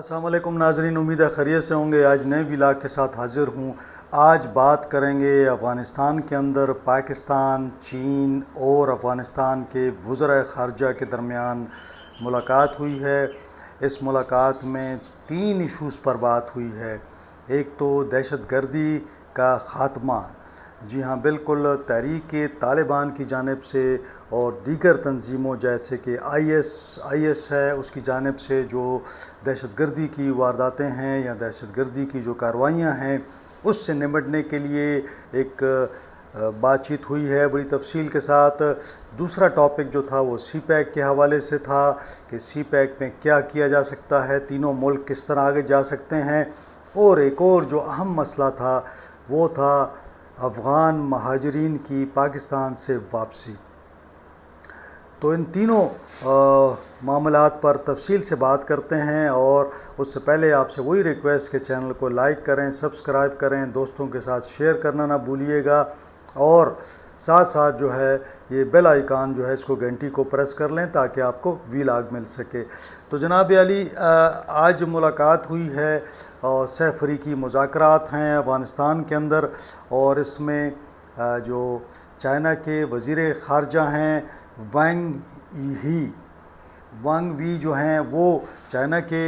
अस्सलाम वालेकुम नाजरीन, उम्मीद है खैरियत से होंगे। आज नए व्लॉग के साथ हाज़िर हूँ। आज बात करेंगे अफ़गानिस्तान के अंदर पाकिस्तान, चीन और अफ़गानिस्तान के वज़ीर ख़ारजा के दरमियान मुलाकात हुई है। इस मुलाकात में 3 इशूज़ पर बात हुई है। एक तो दहशतगर्दी का ख़ात्मा, जी हाँ बिल्कुल, तहरीक तालिबान की जानिब से और दीगर तंजीमों जैसे कि आईएस है उसकी जानिब से जो दहशतगर्दी की वारदातें हैं या दहशतगर्दी की जो कार्रवाइयाँ हैं उससे निपटने के लिए एक बातचीत हुई है बड़ी तफसील के साथ। दूसरा टॉपिक जो था वो CPEC के हवाले से था कि CPEC में क्या किया जा सकता है, तीनों मुल्क किस तरह आगे जा सकते हैं। और एक और जो अहम मसला था वो था अफ़गान महाजरीन की पाकिस्तान से वापसी। तो इन तीनों मामलात पर तफसील से बात करते हैं। और उससे पहले आपसे वही रिक्वेस्ट कि चैनल को लाइक करें, सब्सक्राइब करें, दोस्तों के साथ शेयर करना ना भूलिएगा और साथ साथ जो है ये बेल आइकन जो है इसको घंटी को प्रेस कर लें ताकि आपको व्लॉग मिल सके। तो जनाब अली, आज मुलाकात हुई है और सहफ़रीकी मुज़ाकरात हैं अफ़गानिस्तान के अंदर। और इसमें जो चाइना के वज़ीर ख़ारजा हैं वांग वी जो हैं वो चाइना के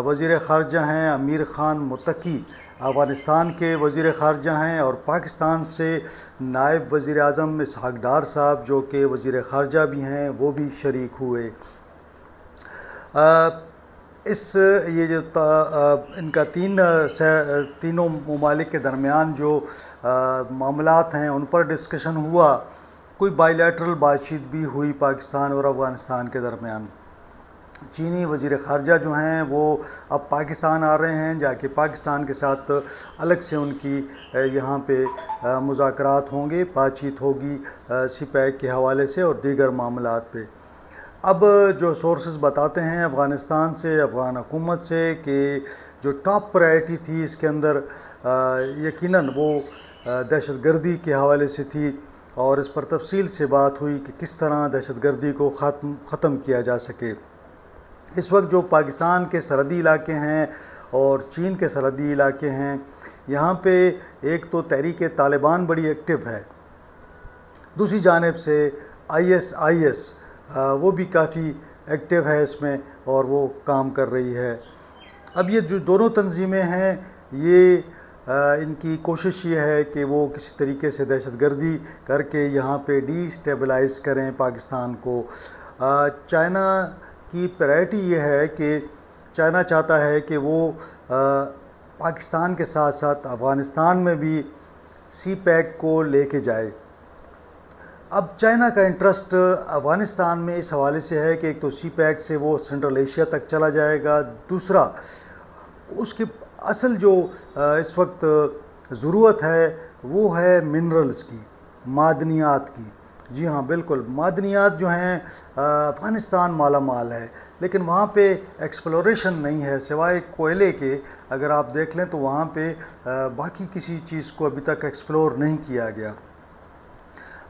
वज़ीर ख़ारजा हैं। अमीर ख़ान मुत्तकी अफ़गानिस्तान के वज़ीर ख़ारजा हैं और पाकिस्तान से नायब वज़ीर आज़म इसहाक़ डार साहब जो कि वज़ीर ख़ारजा भी हैं वो भी शरीक हुए। ये जो इनका तीनों ममालिक के दरमियान जो मामलात हैं उन पर डिस्कशन हुआ। कोई बायलैटरल बातचीत भी हुई पाकिस्तान और अफ़गानिस्तान के दरमियान। चीनी वज़ीर ख़ारजा जो हैं वो अब पाकिस्तान आ रहे हैं, जाके पाकिस्तान के साथ अलग से उनकी यहाँ पे मुज़ाकरात होंगे, बातचीत होगी CPEC के हवाले से और दीगर मामलात पे। अब जो सोर्सेस बताते हैं अफ़गानिस्तान से, अफ़गान हुकूमत से कि जो टॉप प्रायोरिटी थी इसके अंदर यकीनन वो दहशतगर्दी के हवाले से थी और इस पर तफसील से बात हुई कि किस तरह दहशतगर्दी को ख़त्म किया जा सके। इस वक्त जो पाकिस्तान के सरहदी इलाके हैं और चीन के सरहदी इलाके हैं, यहाँ पे एक तो तहरीक तालिबान बड़ी एक्टिव है, दूसरी जानिब से IS वो भी काफ़ी एक्टिव है इसमें और वो काम कर रही है। अब ये जो दोनों तंजीमें हैं ये इनकी कोशिश ये है कि वो किसी तरीके से दहशतगर्दी करके यहाँ पे डिस्टेबलाइज़ करें पाकिस्तान को। चाइना की प्रायोरिटी ये है कि चाइना चाहता है कि वो पाकिस्तान के साथ साथ अफ़गानिस्तान में भी CPEC को लेके जाए। अब चाइना का इंटरेस्ट अफ़गानिस्तान में इस हवाले से है कि एक तो CPEC से वो सेंट्रल एशिया तक चला जाएगा, दूसरा उसकी असल जो इस वक्त ज़रूरत है वो है मिनरल्स की, मादनियात की। जी हाँ बिल्कुल, मादनियात जो हैं अफ़गानिस्तान माला माल है लेकिन वहाँ पे एक्सप्लोरेशन नहीं है सिवाय कोयले के। अगर आप देख लें तो वहाँ पे बाकी किसी चीज़ को अभी तक एक्सप्लोर नहीं किया गया।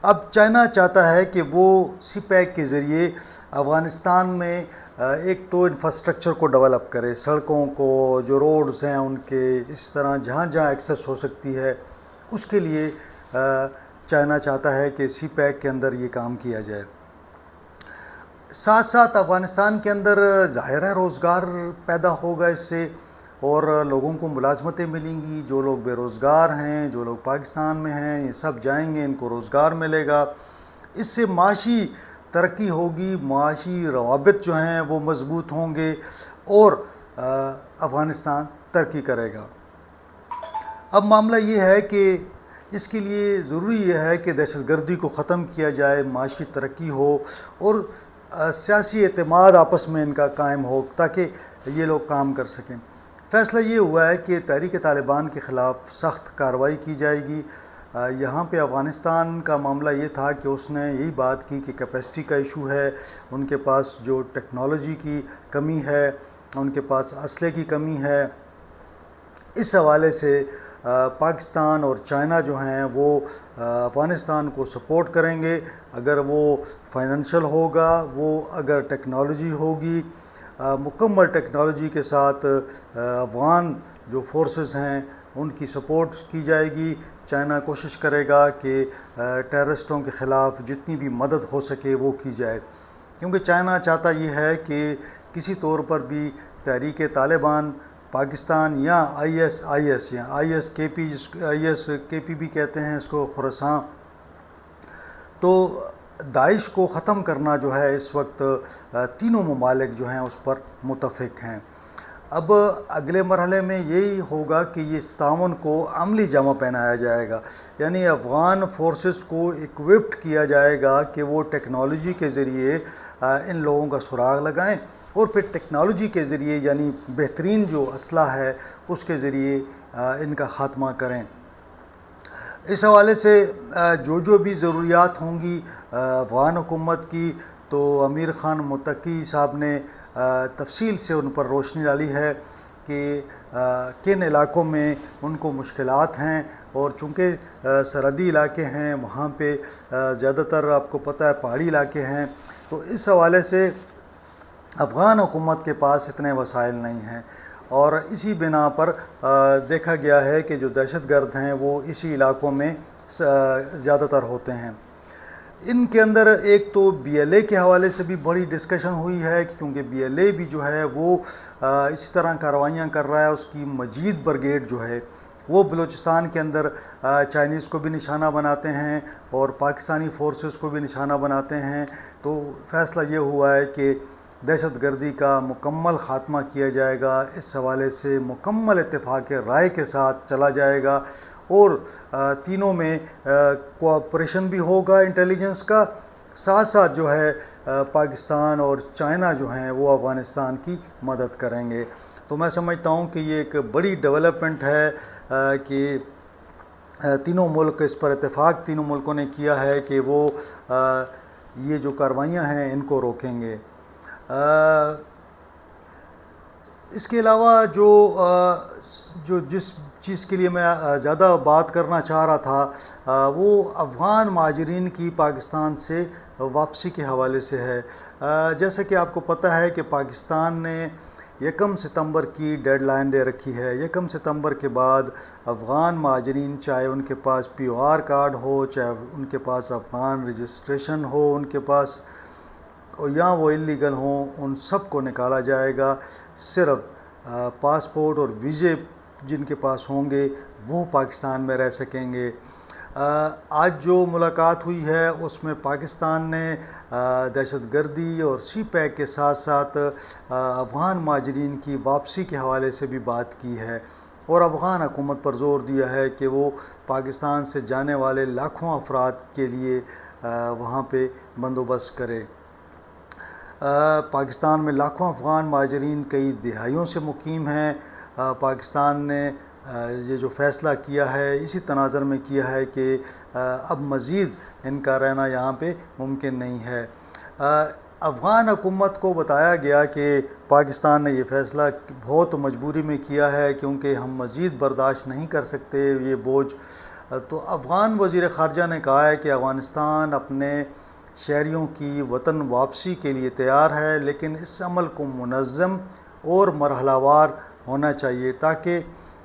अब चाइना चाहता है कि वो CPEC के ज़रिए अफ़गानिस्तान में एक तो इंफ्रास्ट्रक्चर को डेवलप करे, सड़कों को, जो रोड्स हैं उनके, इस तरह जहाँ जहाँ एक्सेस हो सकती है उसके लिए चाइना चाहता है कि CPEC के अंदर ये काम किया जाए। साथ साथ अफ़गानिस्तान के अंदर ज़ाहिर है रोज़गार पैदा होगा इससे और लोगों को मुलाज़मतें मिलेंगी। जो लोग बेरोज़गार हैं, जो लोग पाकिस्तान में हैं, ये सब जाएंगे, इनको रोज़गार मिलेगा। इससे माशी तरक्की होगी, माशी रवाबित जो हैं वो मज़बूत होंगे और अफ़गानिस्तान तरक्की करेगा। अब मामला ये है कि इसके लिए ज़रूरी ये है कि दहशतगर्दी को ख़त्म किया जाए, माशी तरक्की हो और सियासी एतमाद आपस में इनका कायम हो ताकि ये लोग काम कर सकें। फ़ैसला ये हुआ है कि तहरीक तालिबान के ख़िलाफ़ सख्त कार्रवाई की जाएगी। यहाँ पे अफ़गानिस्तान का मामला ये था कि उसने यही बात की कि कैपेसिटी का इशू है, उनके पास जो टेक्नोलॉजी की कमी है, उनके पास असले की कमी है। इस हवाले से पाकिस्तान और चाइना जो हैं वो अफ़गानिस्तान को सपोर्ट करेंगे। अगर वो फाइनेंशियल होगा, वो अगर टेक्नोलॉजी होगी, मुकम्मल टेक्नोलॉजी के साथ अफ़गान जो फोर्सेस हैं उनकी सपोर्ट की जाएगी। चाइना कोशिश करेगा कि टेररिस्टों के ख़िलाफ़ जितनी भी मदद हो सके वो की जाए, क्योंकि चाइना चाहता ये है कि किसी तौर पर भी तहरीक तालिबान पाकिस्तान या ISIS या ISKP भी कहते हैं इसको, खुरासान, तो दाइश को ख़त्म करना जो है इस वक्त तीनों ममालिक जो हैं उस पर मुतफ़िक हैं। अब अगले मरहले में यही होगा कि ये इस ताउन को अमली जामा पहनाया जाएगा, यानी अफ़गान फोर्सेस को इक्विप्ड किया जाएगा कि वो टेक्नोलॉजी के ज़रिए इन लोगों का सुराग लगाएं और फिर टेक्नोलॉजी के ज़रिए यानी बेहतरीन जो असला है उसके ज़रिए इनका ख़ात्मा करें। इस हवाले से जो भी ज़रूरियात होंगी अफ़गान हुकूमत की, तो अमीर ख़ान मुत्तकी साहब ने तफसील से उन पर रोशनी डाली है कि किन इलाक़ों में उनको मुश्किलात हैं, और चूँकि सरहदी इलाके हैं वहाँ पे ज़्यादातर आपको पता है पहाड़ी इलाके हैं, तो इस हवाले से अफ़गान हुकूमत के पास इतने वसाइल नहीं हैं, और इसी बिना पर देखा गया है कि जो दहशतगर्द हैं वो इसी इलाक़ों में ज़्यादातर होते हैं। इनके अंदर एक तो BLA के हवाले से भी बड़ी डिस्कशन हुई है, क्योंकि BLA भी जो है वो इसी तरह कार्रवाइयाँ कर रहा है। उसकी मजीद ब्रिगेड जो है वो बलूचिस्तान के अंदर चाइनीज़ को भी निशाना बनाते हैं और पाकिस्तानी फोर्सेस को भी निशाना बनाते हैं। तो फ़ैसला ये हुआ है कि दहशतगर्दी का मुकम्मल ख़ात्मा किया जाएगा, इस हवाले से मुकम्मल इत्तेफाक राय के साथ चला जाएगा, और तीनों में कोऑपरेशन भी होगा इंटेलिजेंस का, साथ साथ जो है पाकिस्तान और चाइना जो हैं वो अफ़गानिस्तान की मदद करेंगे। तो मैं समझता हूँ कि ये एक बड़ी डेवलपमेंट है कि तीनों मुल्क इस पर इत्तेफाक तीनों मुल्कों ने किया है कि वो ये जो कार्रवाइयाँ हैं इनको रोकेंगे। इसके अलावा जो जिस चीज़ के लिए मैं ज़्यादा बात करना चाह रहा था वो अफ़गान महाजरीन की पाकिस्तान से वापसी के हवाले से है। जैसे कि आपको पता है कि पाकिस्तान ने 1 सितंबर की डेडलाइन दे रखी है। 1 सितंबर के बाद अफ़गान महाजरीन, चाहे उनके पास POR कार्ड हो, चाहे उनके पास अफ़गान रजिस्ट्रेशन हो उनके पास, या वो इलीगल हों, उन सब को निकाला जाएगा। सिर्फ पासपोर्ट और वीज़े जिनके पास होंगे वो पाकिस्तान में रह सकेंगे। आज जो मुलाकात हुई है उसमें पाकिस्तान ने दहशतगर्दी और CPEC के साथ साथ अफ़गान महाजरीन की वापसी के हवाले से भी बात की है, और अफ़गान हुकूमत पर ज़ोर दिया है कि वो पाकिस्तान से जाने वाले लाखों अफराद के लिए वहाँ पे बंदोबस्त करे। पाकिस्तान में लाखों अफ़गान महाजरीन कई दिहाइयों से मुकीम हैं। पाकिस्तान ने ये जो फ़ैसला किया है इसी तनाज़र में किया है कि अब मज़ीद इनका रहना यहाँ पे मुमकिन नहीं है। अफ़गान हुकूमत को बताया गया कि पाकिस्तान ने ये फ़ैसला बहुत मजबूरी में किया है, क्योंकि हम मज़ीद बर्दाश्त नहीं कर सकते ये बोझ। तो अफ़गान वज़ीर ख़ारजा ने कहा है कि अफ़गानिस्तान अपने शहरियों की वतन वापसी के लिए तैयार है, लेकिन इस अमल को मुनज़्ज़म और मरहलावार होना चाहिए ताकि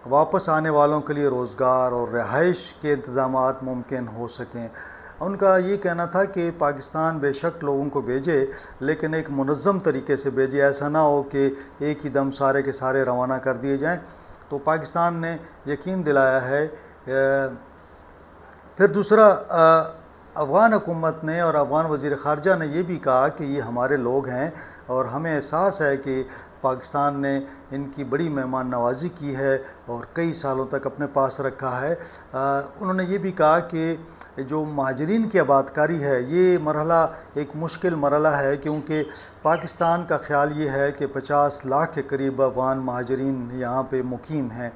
वापस आने वालों के लिए रोज़गार और रिहाइश के इंतज़ामात मुमकिन हो सकें। उनका ये कहना था कि पाकिस्तान बेशक लोगों को भेजे, लेकिन एक मुनज़्ज़म तरीके से भेजे, ऐसा ना हो कि एक ही दम सारे के सारे रवाना कर दिए जाएं। तो पाकिस्तान ने यकीन दिलाया है। फिर दूसरा, अफ़गान हुकूमत ने और अफ़गान वज़ीर ख़ारजा ने यह भी कहा कि ये हमारे लोग हैं और हमें एहसास है कि पाकिस्तान ने इनकी बड़ी मेहमान नवाज़ी की है और कई सालों तक अपने पास रखा है। उन्होंने ये भी कहा कि जो महाजरीन की आबादकारी है ये मरहला एक मुश्किल मरहला है, क्योंकि पाकिस्तान का ख़्याल ये है कि 50 लाख के करीब अफ़गान महाजरीन यहाँ पे मुकीम हैं।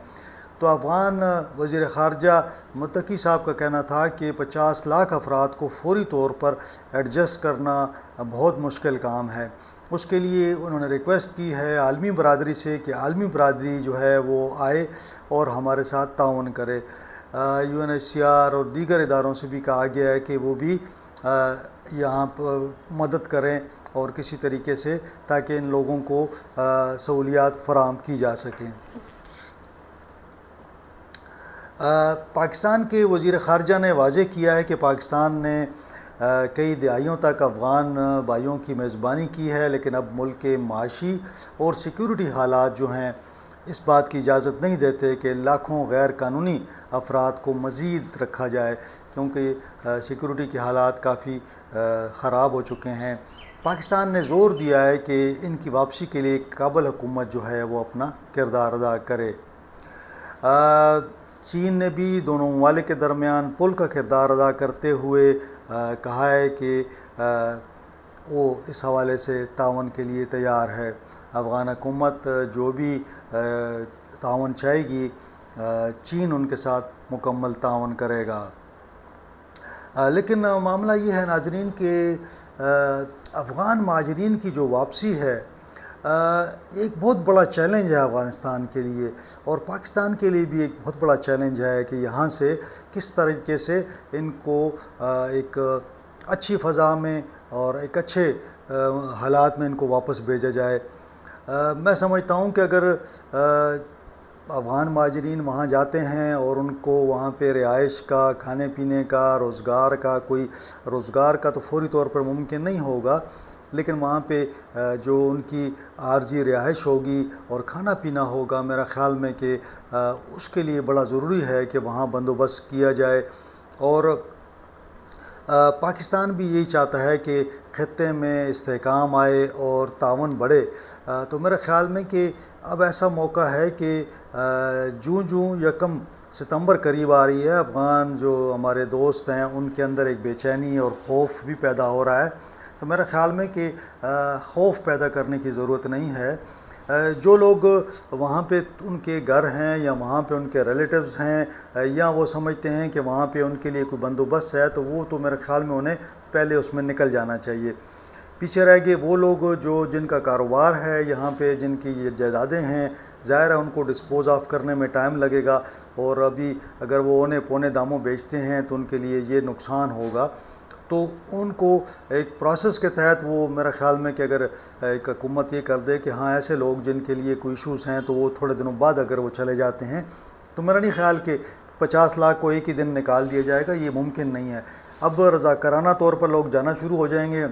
तो अफ़गान वज़ीर ख़ारजा मुत्तकी साहब का कहना था कि 50 लाख अफराद को फ़ौरी तौर पर एडजस्ट करना बहुत मुश्किल काम है। उसके लिए उन्होंने रिक्वेस्ट की है आलमी बरादरी से कि आलमी बरादरी जो है वो आए और हमारे साथ ताउन करे। UNHCR और दीगर इदारों से भी कहा गया है कि वो भी यहाँ पर मदद करें और किसी तरीके से, ताकि इन लोगों को सहूलियात फराहम की जा सकें। पाकिस्तान के वज़ीर ख़ारजा ने वाज़ेह किया है कि पाकिस्तान ने कई दहाइयों तक अफ़गान भाइयों की मेज़बानी की है, लेकिन अब मुल्क के माशी और सिक्योरिटी हालात जो हैं इस बात की इजाज़त नहीं देते कि लाखों गैर कानूनी अफराद को मज़ीद रखा जाए, क्योंकि सिक्योरिटी के हालात काफ़ी ख़राब हो चुके हैं। पाकिस्तान ने ज़ोर दिया है कि इनकी वापसी के लिए काबुल हुकूमत जो है वो अपना किरदार अदा करे। चीन ने भी दोनों ममालिक के दरमियान पुल का किरदार अदा करते हुए कहा है कि वो इस हवाले से तावन के लिए तैयार है। अफ़गान हुकूमत जो भी तावन चाहेगी, चीन उनके साथ मुकम्मल तावन करेगा। लेकिन मामला ये है नाज़रीन कि अफ़गान महाजरीन की जो वापसी है एक बहुत बड़ा चैलेंज है अफ़गानिस्तान के लिए, और पाकिस्तान के लिए भी एक बहुत बड़ा चैलेंज है कि यहाँ से किस तरीके से इनको एक अच्छी फ़ज़ा में और एक अच्छे हालात में इनको वापस भेजा जाए। मैं समझता हूँ कि अगर अफ़गान महाजरीन वहाँ जाते हैं और उनको वहाँ पे रिहाइश का, खाने पीने का, रोज़गार का तो फ़ौरी तौर पर मुमकिन नहीं होगा, लेकिन वहाँ पे जो उनकी आर्जी रिहाइश होगी और खाना पीना होगा, मेरा ख़्याल में कि उसके लिए बड़ा ज़रूरी है कि वहाँ बंदोबस्त किया जाए। और पाकिस्तान भी यही चाहता है कि ख़त्ते में इस्तेहकाम आए और तावन बढ़े। तो मेरे ख़्याल में कि अब ऐसा मौका है कि जूँ 1 सितंबर करीब आ रही है, अफ़गान जो हमारे दोस्त हैं उनके अंदर एक बेचैनी और खौफ भी पैदा हो रहा है। तो मेरे ख़्याल में कि खौफ पैदा करने की ज़रूरत नहीं है। जो लोग वहाँ पे उनके घर हैं या वहाँ पे उनके रिलेटिव्स हैं या वो समझते हैं कि वहाँ पे उनके लिए कोई बंदोबस्त है, तो वो तो मेरे ख़्याल में उन्हें पहले उसमें निकल जाना चाहिए। पीछे रह गए वो लोग जो जिनका कारोबार है यहाँ पे, जिनकी ये जायदादें हैं, ज़ाहिर है उनको डिस्पोज़ ऑफ करने में टाइम लगेगा, और अभी अगर वो औने पौने दामों बेचते हैं तो उनके लिए ये नुकसान होगा। तो उनको एक प्रोसेस के तहत वो मेरा ख़्याल में कि अगर एक हुकूमत ये कर दे कि हाँ ऐसे लोग जिनके लिए कोई इशूज़ हैं तो वो थोड़े दिनों बाद अगर वो चले जाते हैं, तो मेरा नहीं ख़्याल कि 50 लाख को एक ही दिन निकाल दिया जाएगा, ये मुमकिन नहीं है। अब रज़ाकाराना तौर पर लोग जाना शुरू हो जाएंगे,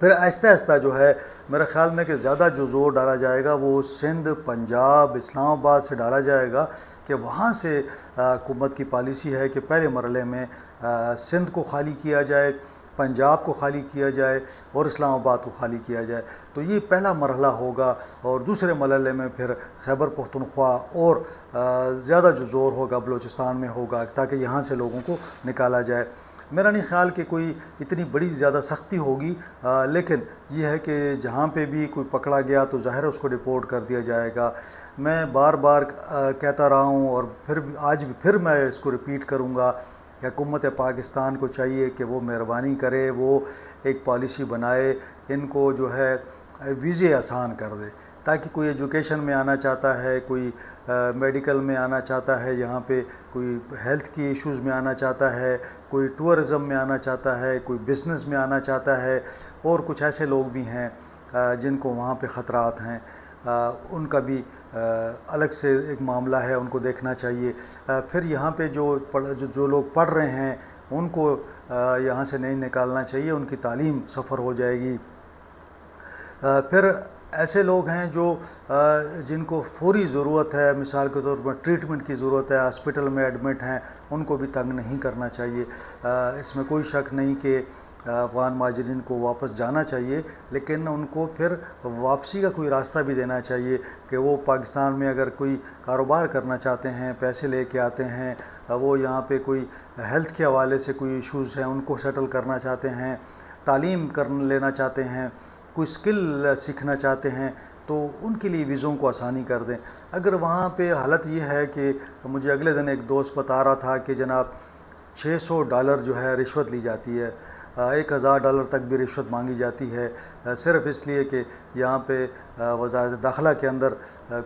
फिर आहिस्ता आहिस्ता जो है मेरा ख़्याल में कि ज़्यादा जो ज़ोर डाला जाएगा वो सिंध, पंजाब, इस्लामाबाद से डाला जाएगा कि वहाँ से हुकूमत की पॉलिसी है कि पहले मरहले में सिंध को खाली किया जाए, पंजाब को खाली किया जाए और इस्लामाबाद को खाली किया जाए। तो ये पहला मरहला होगा, और दूसरे मरहले में फिर खैबर पख्तूनख्वा और ज़्यादा जो ज़ोर होगा बलूचिस्तान में होगा, ताकि यहाँ से लोगों को निकाला जाए। मेरा नहीं ख़्याल कि कोई इतनी बड़ी ज़्यादा सख्ती होगी, लेकिन ये है कि जहाँ पे भी कोई पकड़ा गया तो ज़ाहिर उसको डिपोर्ट कर दिया जाएगा। मैं बार बार कहता रहा हूँ और फिर आज भी फिर मैं इसको रिपीट करूँगा कि हुकूमत पाकिस्तान को चाहिए कि वो मेहरबानी करे, वो एक पॉलिसी बनाए, इनको जो है वीज़े आसान कर दे, ताकि कोई एजुकेशन में आना चाहता है, कोई मेडिकल में आना चाहता है, यहाँ पे कोई हेल्थ की इश्यूज़ में आना चाहता है, कोई टूरिज़म में आना चाहता है, कोई बिज़नेस में आना चाहता है, और कुछ ऐसे लोग भी हैं जिनको वहाँ पे ख़तरात हैं, उनका भी अलग से एक मामला है, उनको देखना चाहिए। फिर यहाँ पे जो लोग पढ़ रहे हैं उनको यहाँ से नहीं निकालना चाहिए, उनकी तालीम सफ़र हो जाएगी। फिर ऐसे लोग हैं जो जिनको फौरी ज़रूरत है, मिसाल के तौर पर ट्रीटमेंट की ज़रूरत है, हॉस्पिटल में एडमिट हैं, उनको भी तंग नहीं करना चाहिए। इसमें कोई शक नहीं कि अफ़गान महाजरीन को वापस जाना चाहिए, लेकिन उनको फिर वापसी का कोई रास्ता भी देना चाहिए कि वो पाकिस्तान में अगर कोई कारोबार करना चाहते हैं, पैसे लेके आते हैं, वो यहाँ पे कोई हेल्थ के हवाले से कोई इश्यूज़ हैं उनको सेटल करना चाहते हैं, तालीम कर लेना चाहते हैं, कोई स्किल सीखना चाहते हैं, तो उनके लिए वीज़ों को आसानी कर दें। अगर वहाँ पे हालत ये है कि मुझे अगले दिन एक दोस्त बता रहा था कि जनाब $600 जो है रिश्वत ली जाती है, $1000 तक भी रिश्वत मांगी जाती है, सिर्फ़ इसलिए कि यहाँ पे वज़ारत दाखिला के अंदर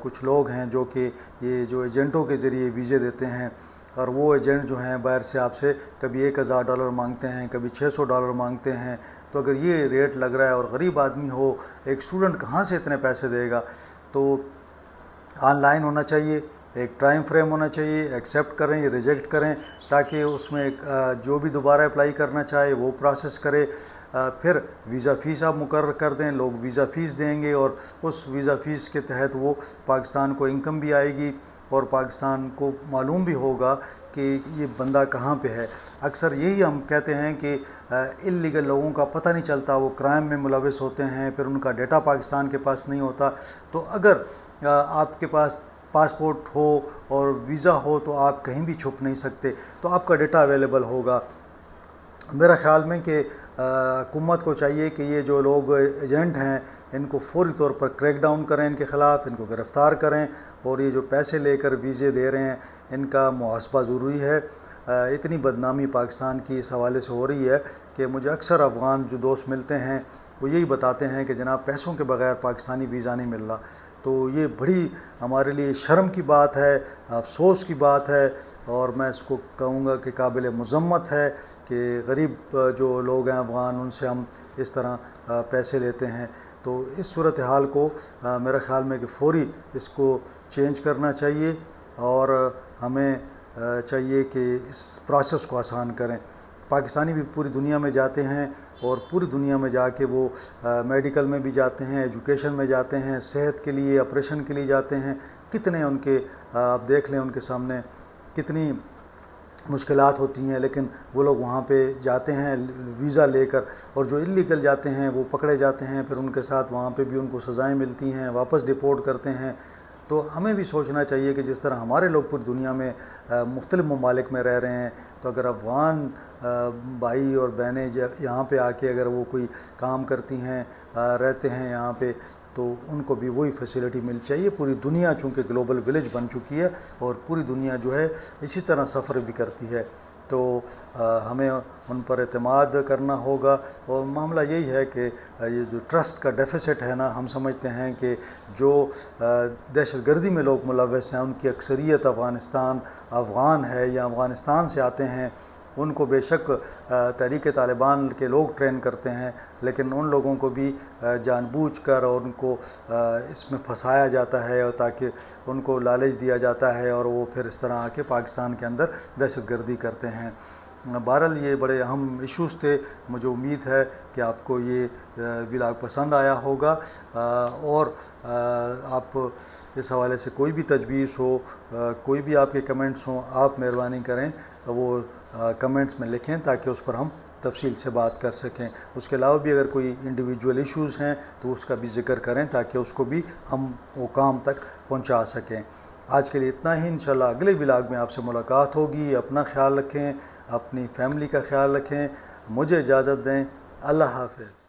कुछ लोग हैं जो कि ये जो एजेंटों के ज़रिए वीज़े देते हैं, और वो एजेंट जो हैं बाहर से आपसे कभी $1000 मांगते हैं, कभी $600 मांगते हैं। तो अगर ये रेट लग रहा है और गरीब आदमी हो, एक स्टूडेंट कहाँ से इतने पैसे देगा? तो ऑनलाइन होना चाहिए, एक टाइम फ्रेम होना चाहिए, एक्सेप्ट करें या रिजेक्ट करें, ताकि उसमें जो भी दोबारा अप्लाई करना चाहे वो प्रोसेस करे। फिर वीज़ा फ़ीस आप मुकर्रर कर दें, लोग वीज़ा फ़ीस देंगे और उस वीज़ा फ़ीस के तहत वो पाकिस्तान को इनकम भी आएगी और पाकिस्तान को मालूम भी होगा कि ये बंदा कहाँ पे है। अक्सर यही हम कहते हैं कि इल्लीगल लोगों का पता नहीं चलता, वो क्राइम में मुलविस होते हैं, फिर उनका डेटा पाकिस्तान के पास नहीं होता। तो अगर आपके पास पासपोर्ट हो और वीज़ा हो तो आप कहीं भी छुप नहीं सकते, तो आपका डेटा अवेलेबल होगा। मेरा ख़्याल में कि हुकूमत को चाहिए कि ये जो लोग एजेंट हैं इनको फौरी तौर पर क्रैक डाउन करें, इनके ख़िलाफ़ इनको गिरफ़्तार करें, और ये जो पैसे लेकर वीज़े दे रहे हैं इनका मुहासबा ज़रूरी है। इतनी बदनामी पाकिस्तान की इस हवाले से हो रही है कि मुझे अक्सर अफ़गान जो दोस्त मिलते हैं वो यही बताते हैं कि जनाब पैसों के बगैर पाकिस्तानी वीज़ा नहीं मिल रहा। तो ये बड़ी हमारे लिए शर्म की बात है, अफसोस की बात है, और मैं इसको कहूँगा कि काबिल मज़म्मत है कि गरीब जो लोग हैं अफ़गान, उनसे हम इस तरह पैसे लेते हैं। तो इस सूरत हाल को मेरा ख़्याल में कि फ़ौरी इसको चेंज करना चाहिए और हमें चाहिए कि इस प्रोसेस को आसान करें। पाकिस्तानी भी पूरी दुनिया में जाते हैं और पूरी दुनिया में जाके वो मेडिकल में भी जाते हैं, एजुकेशन में जाते हैं, सेहत के लिए, ऑपरेशन के लिए जाते हैं। कितने उनके आप देख लें उनके सामने कितनी मुश्किलात होती हैं, लेकिन वो लोग वहाँ पे जाते हैं वीज़ा लेकर, और जो इल्लीगल जाते हैं वो पकड़े जाते हैं, फिर उनके साथ वहाँ पे भी उनको सज़ाएँ मिलती हैं, वापस डिपोर्ट करते हैं। तो हमें भी सोचना चाहिए कि जिस तरह हमारे लोग पूरी दुनिया में मुख्तलिफ़ ममालिक में रह रहे हैं, तो अगर अफ़गान भाई और बहनें यहाँ पे आके अगर वो कोई काम करती हैं, रहते हैं यहाँ पे, तो उनको भी वही फैसिलिटी मिल चाहिए। पूरी दुनिया चूँकि ग्लोबल विलेज बन चुकी है और पूरी दुनिया जो है इसी तरह सफ़र भी करती है, तो हमें उन पर एतमाद करना होगा। और मामला यही है कि ये जो ट्रस्ट का डेफिसिट है ना, हम समझते हैं कि जो दहशतगर्दी में लोग मुलव्वस हैं उनकी अक्सरियत अफ़गान है या अफ़गानिस्तान से आते हैं। उनको बेशक तहरीक तालिबान के लोग ट्रेन करते हैं, लेकिन उन लोगों को भी जानबूझकर और उनको इसमें फंसाया जाता है, और ताकि उनको लालच दिया जाता है और वो फिर इस तरह आके पाकिस्तान के अंदर दहशतगर्दी करते हैं। बहरहाल ये बड़े अहम इश्यूज़ थे। मुझे उम्मीद है कि आपको ये व्लॉग पसंद आया होगा, और आप इस हवाले से कोई भी तजवीज़ हो, कोई भी आपके कमेंट्स हों, आप मेहरबानी करें वो कमेंट्स में लिखें ताकि उस पर हम तफसील से बात कर सकें। उसके अलावा भी अगर कोई इंडिविजुअल इश्यूज़ हैं तो उसका भी ज़िक्र करें ताकि उसको भी हम वो काम तक पहुंचा सकें। आज के लिए इतना ही। इंशाल्लाह अगले व्लॉग में आपसे मुलाकात होगी। अपना ख्याल रखें, अपनी फैमिली का ख्याल रखें। मुझे इजाज़त दें। अल्लाह हाफ़िज़।